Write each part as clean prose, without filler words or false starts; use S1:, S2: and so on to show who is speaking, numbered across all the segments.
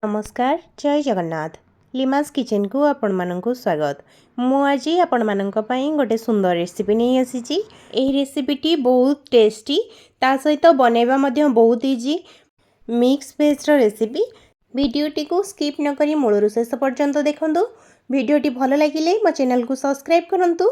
S1: नमस्कार जय जगन्नाथ लिमास किचन को आपण मानक स्वागत। मु आज आपण मानक पई गोटे सुंदर रेसिपी नहीं आसी। एही रेसिपीटी बहुत टेस्टी ता सहित बनैबा मध्य बहुत इजी मिक्स वेज रेसिपी। वीडियोटी को स्किप न करी मूलरू शेष पर्यंत देखंतु। वीडियोटी भल लगिले मो चैनल को सब्सक्राइब करंतु।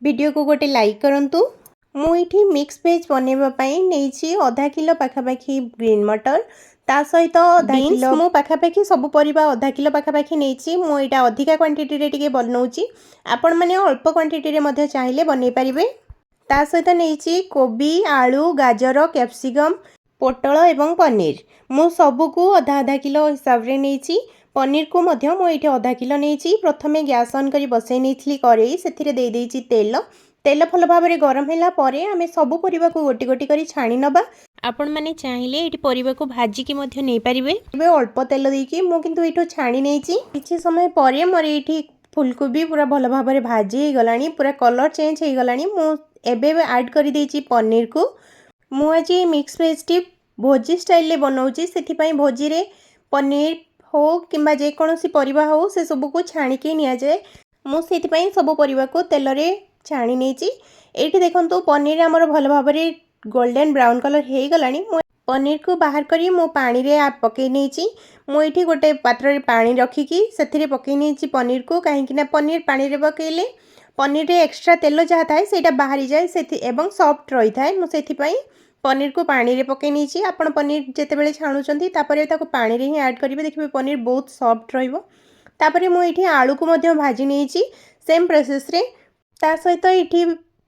S1: वीडियो को गोटे लाइक करंतु। मुझे मिक्स वेज बनैबा पई नेछि आधा किलो पाखापाखी ग्रीन मटर ता सहित बीन्स मु पाखापाखी सब परिबा आधा किलो पाखापाखी नेछि। मु एटा अधिका क्वांटिटी रे टिके बनौछि। आपण माने अल्प क्वांटिटी रे मध्ये चाहिले बनै परिबे। ता सहित नेछि कोबी आलू गाजर कैप्सिकम पोटल एवं पनीर। मु सबु को आधा आधा किलो हिसाब रे नेछि। पनीर को मध्य मु एठी आधा किलो नेछि। प्रथमे गैस ऑन करी बसै नेथिली करेई सेथिरे दे देछि तेल। तेल भल भाव में गरम होला परे आमे सबु परिबा को गोटी गोटी करी छाणी नबा। आपण माने चाहिले एठी परिबा को भाजी की मध्य नै परिबे। एबे अल्प तेल देकी मु किंतु एठो छाणी नेछि। किछि समय परे मोर एठी फुलकोबी पूरा भल भाव में भाजी गलानी पूरा कलर चेंज हे गलानी। मु एबे ऐड करी देछि पनीर को। मु आज मिक्स वेज टी भोजी स्टाइल ले बनाउछि। सेथि पई भोजी रे पनीर हो किंबा जे कोनोसी परिबा हो से सब को छाणी के निया जाय। मु सेथि पई सब परिबा को तेल रे छाणी नेछि। एठी देखंतु पनीर हमर भल भाव में गोल्डन ब्राउन कलर हे गलानी। मु पनीर को बाहर करी मु पानी रे पके नेछि। मु एठी गोटे पात्र रे पानी रखी की सेथिरे पके नेछि पनीर को। काहे कि ना पनीर पानी रे पकेले पनीर रे एक्स्ट्रा तेल जहा थाए सेटा बाहरी जाए सेथि एवं सॉफ्ट रही थाए। मु सेथि पई पनीर को पानी रे पके नेछि। आपण पनीर जेते बेले छाणुचंती तापरे ताको पानी रे ही ऐड करिवे। देखिबे पनीर बहुत सॉफ्ट रहइबो। तापरे मु एठी आलू को मध्य भाजी नेछि सेम प्रोसेस रे। ता सहित एठी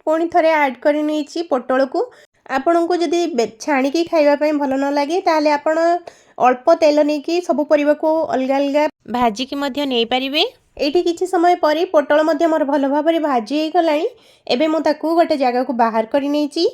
S1: पुणी थरे ऐड करि नेछि पोटल को। आपन को जदि छाणी की खाइबा पई भल न लागे ताले आपण अल्प तेल नै की सब परिबा को अलग अलग भाजी की मध्य नै परिबे। एठी किछि समय परे पोटल मध्य मोर भल भाव में भाजी हे गलानी। एबे मु ताकू गोटे जगह को बाहर करि नेछि।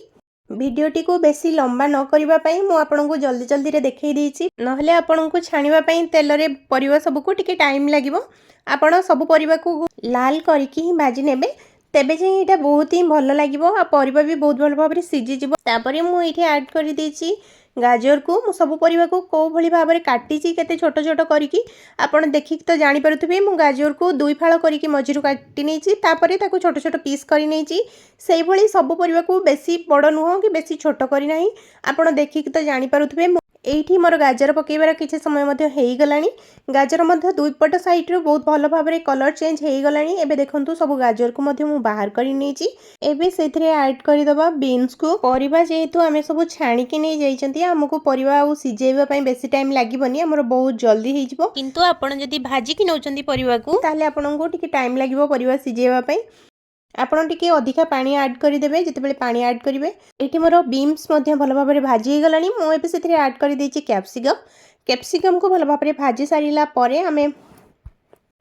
S1: वीडियोटी को बेसी लंबा न करिबा पई मु आपन को जल्दी जल्दी रे देखै देछि। नहले आपन को छाणीबा पई तेल रे परिबा सब को टिके टाइम लागिवो। आपण सब परिबा को लाल करिकि ही भाजी नेबे तेबे जे एटा बहुत ही भल लागिवो। आ परिबा भी बहुत भल भाव रे सिझी जिवो। तापरे मु एठी ऐड करि देछि गाजर को। मु सब परिबा को को भली भाव रे काटिछि केते छोट छोट करिकि। आपण देखि तो जानि पारुथबे मु गाजर को दुई फाळ करिकि मझिरु काटि नेछि। तापरे ताको छोट छोट पीस करि नेछि। सेही भली सब परिबा को बेसी बड़ नुह कि बेसी छोट करि नाही। आपण देखि तो जानि पारुथबे एठी मोर गाजर पकेबार किछि समय मध्य हेई गलानी। गाजर मध्य दुई पट साइड रो बहुत भल भाव में कलर चेंज हेई गलानी। एबे देखंतु सब गाजर को मध्य मु बाहर करि नेछि। एबे सेथिरे ऐड करि दबा बीन्स को। परिबा जेहेतु आमे सब छाणी के नै जाइचंती हमकु परिबा आ सिजेबा पई बेसी टाइम लागिबनी। हमर बहुत जल्दी हेई जिवो। किंतु आपण जदि भाजी कि नउचंती परिबा को ताले आपनको टिके टाइम लागिवो परिबा सिजेबा पई। आपण टिके अधिका पानी ऐड करि देबे। जते बेले पानी ऐड करिवे एठी मोर बीन्स मध्य भल भाव में भाजी हे गलानी। मु एबे सेथिरे ऐड करि देछि कैप्सिकम। कैप्सिकम को भल भाव में भाजी सारिला परे हमें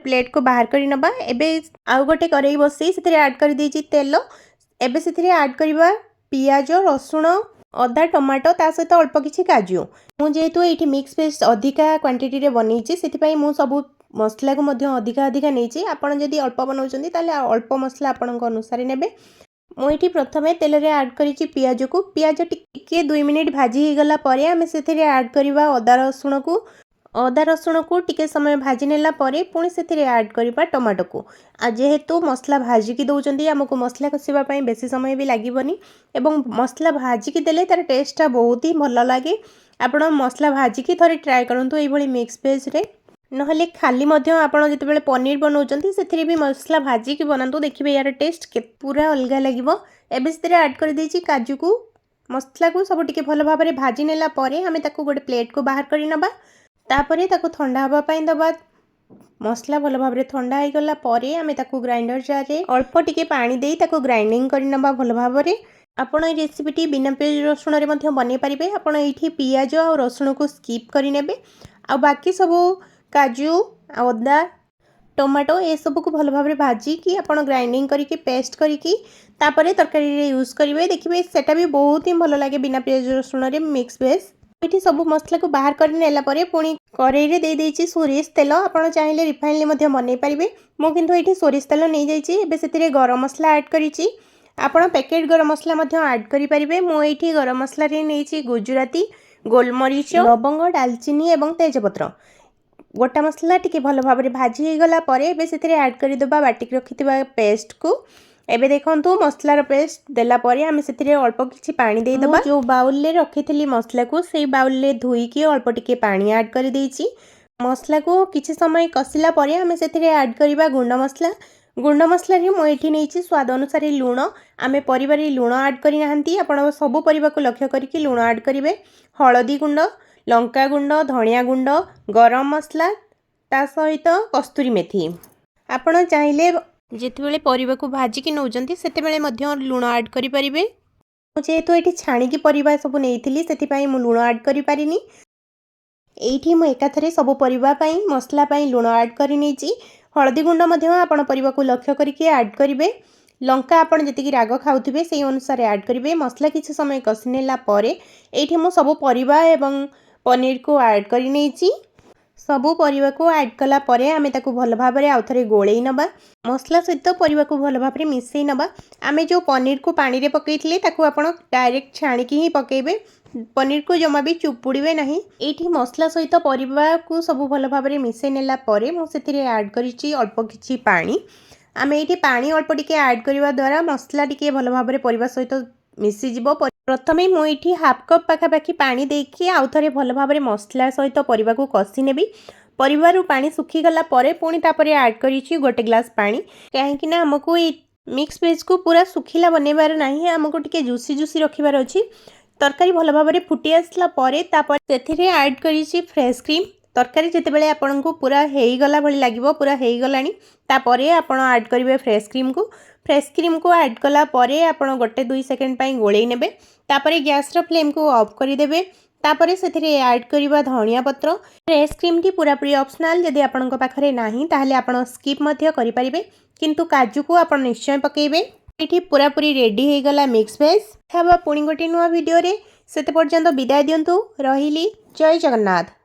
S1: प्लेट को बाहर करि नबा। एबे आउ गोटे करेई बसई सेथिरे ऐड करि देछि तेल। एबे सेथिरे ऐड करिबा पियाज रसुण अदा टमाटो ता सहित अल्प किछि काजू। मु जेहेतु एठी मिक्स वेज अधिका क्वांटिटी रे बनेछि सेति पई मु सब मसला को मध्य अधिका अधिका नेछि। आपण जदि अल्प बनाउचंती ताले अल्प मसला आपणक अनुसार नेबे। मु एठी प्रथमे तेल रे ऐड करिछि पियाज को। पियाज टिके 2 मिनिट भाजी हे गला परे हमें सेथिरे ऐड करिबा अदा रसुण को। अदा रसुण को टिके समय भाजी नेला परे पुणी सेथिरे ऐड करिबा टमाटो को। आ जेहेतु मसला भाजी की दउचंती हमको मसला कसिबा पई बेसी समय भी लागिबनी। एवं मसला भाजी की देले तार टेस्ट बहुत ही भल लागे। आपण मसला भाजी की थरे ट्राई करंतु एई भली मिक्स वेज रे। नहले खाली मध्य आपण जते बेले पनीर बनाउचंती सेथिरे भी मसला भाजी की बनांतु। देखिबे यार टेस्ट के पूरा अलग लागिवो। एबे सेथिरे ऐड कर देछि काजू को। मसला को सब टिके भल भाव में भाजी नेला परे हमें ताको गोटे प्लेट को बाहर करि नबा। तापरे ताको ठंडा हबा पई दबा। मसला भल भाव में ठंडा हे गला परे हमें ताको ग्राइंडर जार रे अल्प टिके पानी देई ताको ग्राइंडिंग करि नबा भल भाव में। आपण ए रेसिपीटी बिना पियाज रसुण रे मध्य बनै परिबे। आपण एठी पियाज और रसुण को स्किप करि नेबे। आ बाकी सब काजू अदा टमाटो ए सब को भल भाव में भाजी कि आपण ग्राइंडिंग करिके पेस्ट करिकी तापरे तरकारी रे यूज करिवे। देखिबे सेटा भी बहुत ही भल लागे बिना पियाज रसुण रे मिक्स वेज। एठी सब मसला को बाहर कर नेला परे पुणी करेई रे दे देछि सोरिष तेल। आपण चाहिले रिफाइन ले मध्य बनै परिबे। मु किंतु एठी सोरिष तेल नै जाइछि। एबे सेतिरे गरम मसला ऐड करिछि। आपण पैकेट गरम मसला मध्य ऐड करि परिबे। मु एठी गरम मसला रे नेछि गुजराती गोलमरीच लवंग दालचीनी एवं तेजपत्र। गोटा मसला टिके भल भाव भाजी हो गला परे एबे सेथिरे ऐड करदेबा बाटिक रखिथिबा पेस्ट को। एबे देखंतु मसलार पेस्ट देला परे आमे सेथिरे अल्प किछि पानी दे देबा। जो बाउल ले रखिथिली मसला को सेई बाउल ले धोई के अल्प टिके पानी ऐड कर देइछि। मसला को किछि समय कसिला परे आमे सेथिरे ऐड करबा गुंड मसला। गुंड मसला रे मो एठी नेछि स्वाद अनुसार लूण। आमे परिवार लूण ऐड करि नाहंती, आपण सब परिबा को लक्ष्य करिकि लूण ऐड करिवे। हळदी गुंड, लंका गुंड, धनिया गुंड, गरम मसला ता सहित कस्तूरी मेथी। आपण चाहिले जेतेबेले परिबा को भाजी कि नौजंती सेतेबेले मध्य लूण ऐड करि परिबे। जेहेतु एठी छाणी की परिबा सब नेइथिली सेति पई मु लूण ऐड करि पारिनी। एठी मु एकाथरे सब परिबा पई मसला पई लूण ऐड करि नेछि। हळदी गुंड मध्य आपण परिबा को लक्ष्य करिकि ऐड करिवे। लंका आपण जतिकि राग खाउथिबे सेई अनुसार ऐड करिवे। मसला किछि समय कसिनेला परे एठी मु सब परिबा एवं पनीर को ऐड करि नेछि। सबु परिबा को ऐड कला परे आमे ताकू भल भाबरे आउथरे गोळेई नबा। मसला सहित परिबा को भल भाबरे मिसेई नबा। आमे जो पनीर को पानी रे पकेइथिले ताकू आपण डायरेक्ट छाणी की ही पकेइबे। पनीर को जमा भी चुपुड़ीबे नहीं। एठी मसला सहित परिबा को सब भल भाबरे मिसेई नेला परे मु सेथिरे ऐड करिछि अल्प किछि पानी। आमे एठी पानी अल्प टिके ऐड करिवा द्वारा मसला टिके भल भाबरे परिबा सहित मिसी जिवो। प्रथमे मु एठी हाफ कप पाखापाखि पानी देकी आउथरे भल भाबरे मसला सहित परिबा को कसी नेबी। परिबारु पानी सुखी गला परे पुणी तापरे ऐड करिछि गोटे ग्लास पानी। काहेकि ना हमको ए मिक्स वेज को पूरा सुखिला बनेबार नाही, हमको टिके जूसी जूसी रखिबार अछि। तरकारी भल भाबरे फुटी आसला परे तापर सेथिरे ऐड करिछि फ्रेश क्रीम। तरकारी जेतेबेले आपनको पूरा हेई गला भली लागिवो, पूरा हेई गलानी तापरे आपण ऐड करिवे फ्रेश क्रीम को। फ्रेश क्रीम को ऐड कला परे आपण गोटे 2 सेकंड पई गोळेई नेबे। तापरे गैस रो फ्लेम को ऑफ करि देबे। तापरे सेथिरे ऐड करिवा धनिया पत्र। फ्रेश क्रीम टी पूरा पूरी ऑप्शनल, यदि आपनको पाखरे नाही ताहले आपण स्किप मध्य करि परिबे, किंतु काजू को आपण निश्चय पकेइबे। एठी पूरा पूरी रेडी हे गला मिक्स वेज। खाबा पुणी गोटे नुवा वीडियो रे, सेते पर्यंत विदाय दियंतु। रहिली, जय जगन्नाथ।